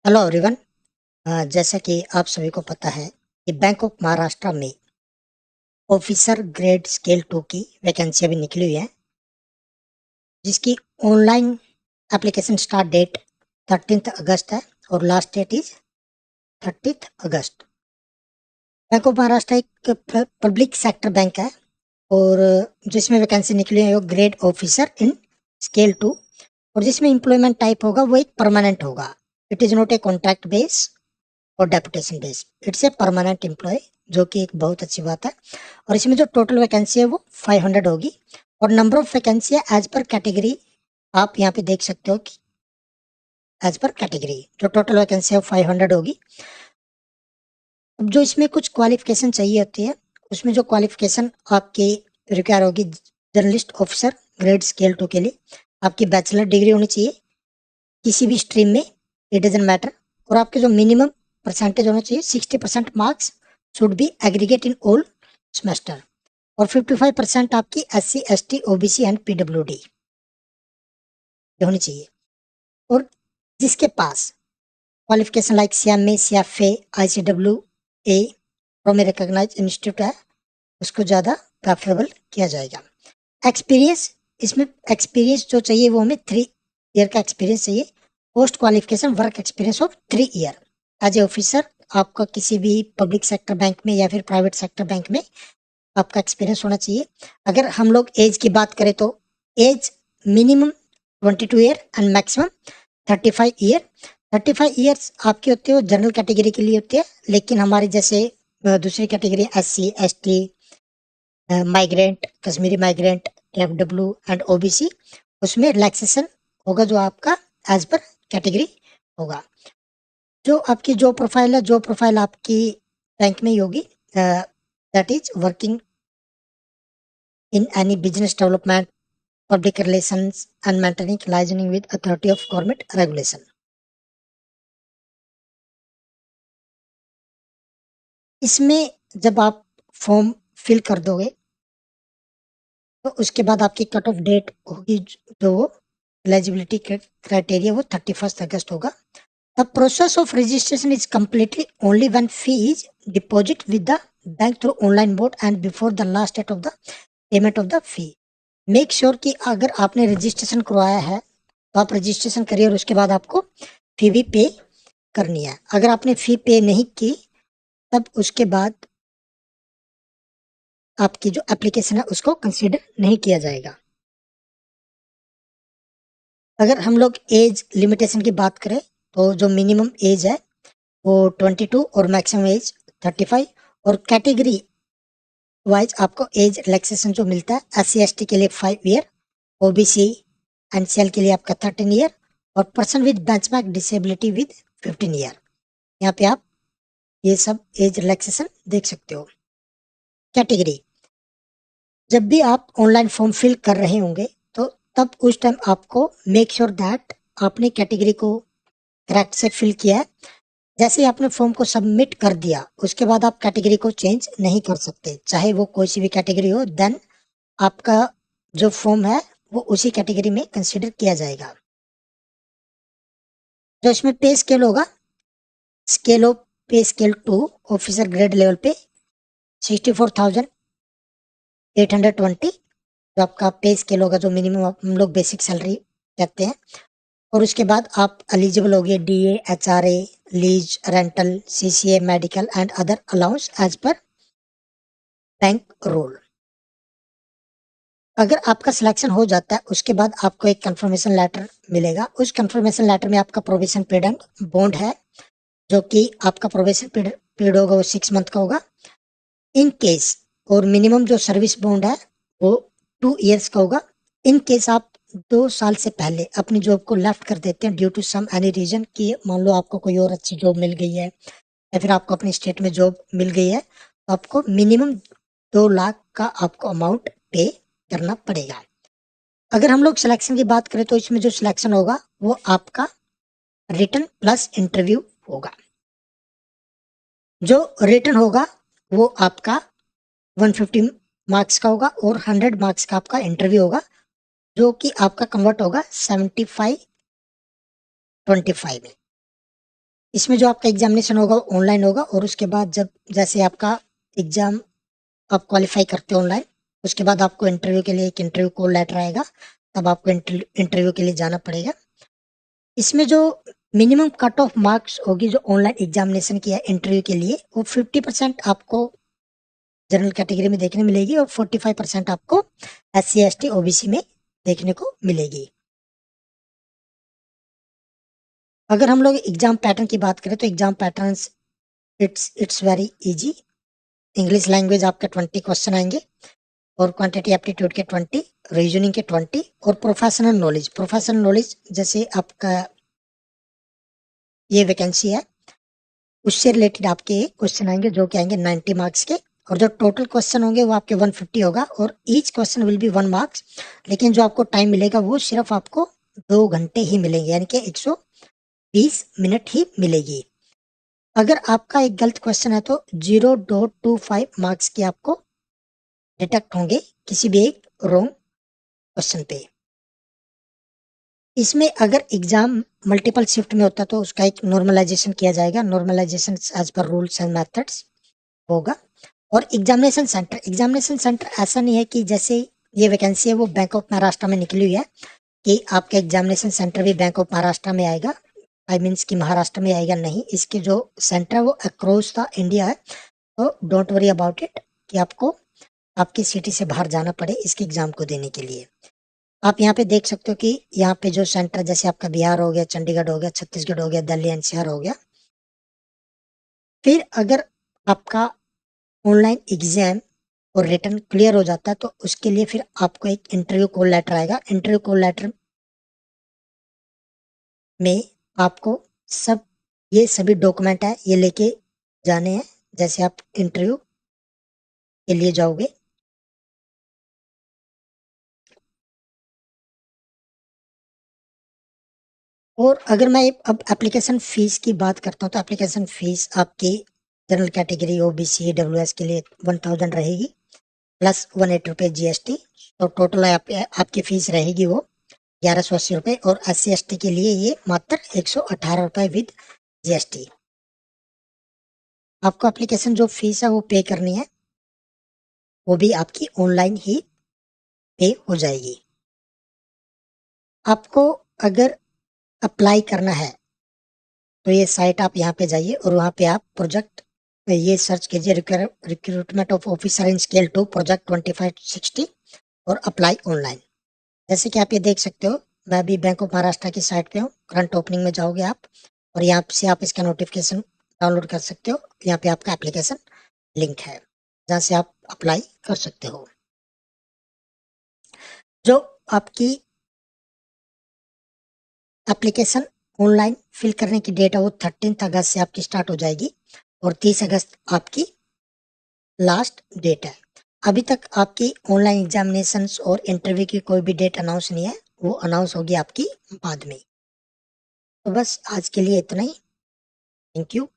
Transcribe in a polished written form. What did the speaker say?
Hello everyone. जैसा कि आप सभी को पता है कि बैंक ऑफ महाराष्ट्र में ऑफिसर ग्रेड स्केल 2 की वैकेंसी अभी निकली हुई है, जिसकी ऑनलाइन एप्लीकेशन स्टार्ट डेट 13 अगस्त है और लास्ट डेट इज 30 अगस्त। बैंक ऑफ महाराष्ट्र एक पब्लिक सेक्टर बैंक है और जिसमें वैकेंसी निकली है वो ग्रेड ऑफिसर इन स्केल 2, और जिसमें एम्प्लॉयमेंट टाइप होगा वो एक परमानेंट होगा। It is not a contract base और deputation base, it's a permanent employee, जो कि एक बहुत अच्छी बात है। और इसमें जो टोटल वैकेंसी है वो 500 होगी और नंबर ऑफ वैकेंसी है एज पर कैटेगरी। आप यहाँ पे देख सकते हो कि एज पर कैटेगरी जो टोटल वैकेंसी है वो 500 होगी। अब जो इसमें कुछ क्वालिफिकेशन चाहिए होती है, उसमें जो क्वालिफिकेशन आपकी रिक्वायर होगी जर्नलिस्ट ऑफिसर ग्रेड स्केल 2 के लिए, आपकी बैचलर डिग्री होनी चाहिए किसी भी स्ट्रीम में, इट डजंट मैटर। और आपके जो मिनिमम परसेंटेज होना चाहिए 60% marks should be aggregate in all semester, और 55% आपकी SC ST OBC and PWD होनी चाहिए। और जिसके पास qualification like CMA CFA ICWA from a recognise institute है, उसको ज़्यादा प्रेफरेबल किया जाएगा। एक्सपीरियंस, इसमें एक्सपीरियंस जो चाहिए वो हमें 3 ईयर का एक्सपीरियंस चाहिए। Post qualification work experience of 3 year as a officer. आपका किसी भी पब्लिक सेक्टर बैंक में या फिर प्राइवेट सेक्टर बैंक में आपका एक्सपीरियंस होना चाहिए। अगर हम लोग एज की बात करें तो age minimum 22 year and maximum 35 year. 35 years आपकी होती है वो जनरल कैटेगरी के लिए होती है, लेकिन हमारे जैसे दूसरी category SC ST, migrant, Kashmiri migrant, FW and OBC, उसमें रिलैक्सेशन होगा जो आपका एज पर कैटेगरी होगा। जो आपकी जो प्रोफाइल है, जो प्रोफाइल आपकी बैंक में ही होगी, that is working in any business development, public relations and maintaining liaisoning with authority of government regulation. इसमें जब आप फॉर्म फिल कर दोगे तो उसके बाद आपकी कट ऑफ डेट होगी, जो एलिजिबिलिटी क्राइटेरिया वो 31 अगस्त होगा। The process of registration is completely only when fee is deposited with the bank through online mode and before the last date of the payment of the fee. Make sure कि अगर आपने registration करवाया है तो आप registration करिए और उसके बाद आपको फी भी पे करनी है। अगर आपने फी पे नहीं की तब उसके बाद आपकी जो एप्लीकेशन है उसको कंसीडर नहीं किया जाएगा। अगर हम लोग एज लिमिटेशन की बात करें तो जो मिनिमम एज है वो 22 और मैक्सिमम एज 35, और कैटेगरी वाइज आपको एज रिलैक्सेशन जो मिलता है SC ST के लिए 5 ईयर, OBC एंड CL के लिए आपका 13 ईयर, और person with benchmark disability with 15 year. यहाँ पे आप ये सब एज रिलैक्सेशन देख सकते हो। कैटेगरी, जब भी आप ऑनलाइन फॉर्म फिल कर रहे होंगे तो तब उस टाइम आपको मेक श्योर दैट आपने कैटेगरी को करेक्ट से फिल किया है। जैसे ही आपने फॉर्म को सबमिट कर दिया उसके बाद आप कैटेगरी को चेंज नहीं कर सकते, चाहे वो कोई सी भी कैटेगरी हो। देन आपका जो फॉर्म है वो उसी कैटेगरी में कंसीडर किया जाएगा। जो इसमें पे स्केल होगा, स्केल ऑफ पे स्केल 2 ऑफिसर ग्रेड लेवल पे 64,820 जो आपका पे स्केल होगा, जो मिनिमम हम लोग बेसिक सैलरी कहते हैं। और उसके बाद आप एलिजिबल हो गए DA HRA lease rental CCA medical and other allowance as per bank rule. अगर आपका सिलेक्शन हो जाता है उसके बाद आपको एक कंफर्मेशन लेटर मिलेगा। उस कंफर्मेशन लेटर में आपका प्रोविजन पीरियड एंड बॉन्ड है, जो कि आपका प्रोविजन पीरियड होगा वो 6 मंथ का होगा इन केस, और मिनिमम जो सर्विस बॉन्ड है वो 2 ईयर्स का होगा इन केस आप 2 साल से पहले अपनी जॉब को लेफ्ट कर देते हैं due to some any reason, कि मान लो आपको कोई और अच्छी जॉब मिल गई है या फिर आपको अपनी स्टेट में जॉब मिल गई है, तो आपको मिनिमम 2 लाख का आपको अमाउंट पे करना पड़ेगा। अगर हम लोग सिलेक्शन की बात करें तो इसमें जो सिलेक्शन होगा वो आपका रिटन प्लस इंटरव्यू होगा। जो रिटन होगा वो आपका 150 मार्क्स का होगा और 100 मार्क्स का आपका इंटरव्यू होगा, जो कि आपका कन्वर्ट होगा 75-25 में। इसमें जो आपका एग्जामिनेशन होगा ऑनलाइन होगा और उसके बाद जब जैसे आपका एग्जाम आप क्वालिफाई करते हो ऑनलाइन, उसके बाद आपको इंटरव्यू के लिए एक इंटरव्यू कॉल लेटर आएगा, तब आपको इंटरव्यू के लिए जाना पड़ेगा। इसमें जो मिनिमम कट ऑफ मार्क्स होगी जो ऑनलाइन एग्जामिनेशन की है इंटरव्यू के लिए, वो 50% आपको जनरल कैटेगरी में देखने मिलेगी और 45% आपको SC ST OBC में देखने को मिलेगी। अगर हम लोग एग्जाम पैटर्न की बात करें तो exam pattern it's very easy. English language आपके 20 क्वेश्चन आएंगे और क्वांटिटी एप्टीट्यूड के 20, रीजनिंग के 20 और प्रोफेशनल नॉलेज जैसे आपका ये वैकेंसी है उससे रिलेटेड आपके क्वेश्चन आएंगे जो कि आएंगे 90 मार्क्स के, और जो टोटल क्वेश्चन होंगे वो आपके 150 होगा और each question will be 1 marks. लेकिन जो आपको टाइम मिलेगा वो सिर्फ आपको 2 घंटे ही मिलेंगे, यानी कि 120 मिनट ही मिलेगी। अगर आपका एक गलत क्वेश्चन है तो 0.25 मार्क्स के आपको डिटेक्ट होंगे किसी भी एक रॉन्ग क्वेश्चन पे। इसमें अगर एग्जाम मल्टीपल शिफ्ट में होता तो उसका एक नॉर्मलाइजेशन किया जाएगा, normalization as per rules and methods होगा। और एग्जामिनेशन सेंटर ऐसा नहीं है कि जैसे ये वैकेंसी है वो बैंक ऑफ महाराष्ट्र में निकली हुई है कि आपका एग्जामिनेशन सेंटर भी बैंक ऑफ महाराष्ट्र में आएगा, आई मीन्स कि महाराष्ट्र में आएगा, नहीं। इसके जो सेंटर है वो अक्रॉस द इंडिया है, तो डोंट वरी अबाउट इट कि आपको आपकी सिटी से बाहर जाना पड़े इसके एग्जाम को देने के लिए। आप यहाँ पे देख सकते हो कि यहाँ पे जो सेंटर जैसे आपका बिहार हो गया, चंडीगढ़ हो गया, छत्तीसगढ़ हो गया, दिल्ली NCR हो गया। फिर अगर आपका ऑनलाइन एग्जाम और रिटर्न क्लियर हो जाता है तो उसके लिए फिर आपको एक इंटरव्यू कॉल लेटर आएगा। इंटरव्यू कॉल लेटर में आपको सब ये सभी डॉक्यूमेंट है ये लेके जाने हैं जैसे आप इंटरव्यू के लिए जाओगे। और अगर मैं अब एप्लीकेशन फीस की बात करता हूँ तो एप्लीकेशन फीस आपकी जनरल कैटेगरी OBC EWS के लिए 1000 रहेगी प्लस 180 रुपये GST, तो टोटल आपकी फीस रहेगी वो 1180 रुपये, और SC ST के लिए ये मात्र 118 रुपये विद GST। आपको एप्लीकेशन जो फीस है वो पे करनी है, वो भी आपकी ऑनलाइन ही पे हो जाएगी। आपको अगर अप्लाई करना है तो ये साइट आप यहाँ पे जाइए और वहाँ पे आप प्रोजेक्ट ये सर्च कीजिए recruitment of officer in scale 2 project 2560 और अप्लाई ऑनलाइन। जैसे कि आप ये देख सकते हो मैं अभी बैंक ऑफ महाराष्ट्र की साइट पे हूँ, करंट ओपनिंग में जाओगे आप और यहाँ से आप इसका नोटिफिकेशन डाउनलोड कर सकते हो। यहाँ पे आपका एप्लीकेशन लिंक है जहाँ से आप अप्लाई कर सकते हो। जो आपकी एप्लीकेशन ऑनलाइन फिल करने की डेट है वो 13 अगस्त से आपकी स्टार्ट हो जाएगी और 30 अगस्त आपकी लास्ट डेट है। अभी तक आपकी ऑनलाइन एग्जामिनेशंस और इंटरव्यू की कोई भी डेट अनाउंस नहीं है, वो अनाउंस होगी आपकी बाद में। तो बस आज के लिए इतना ही। Thank you.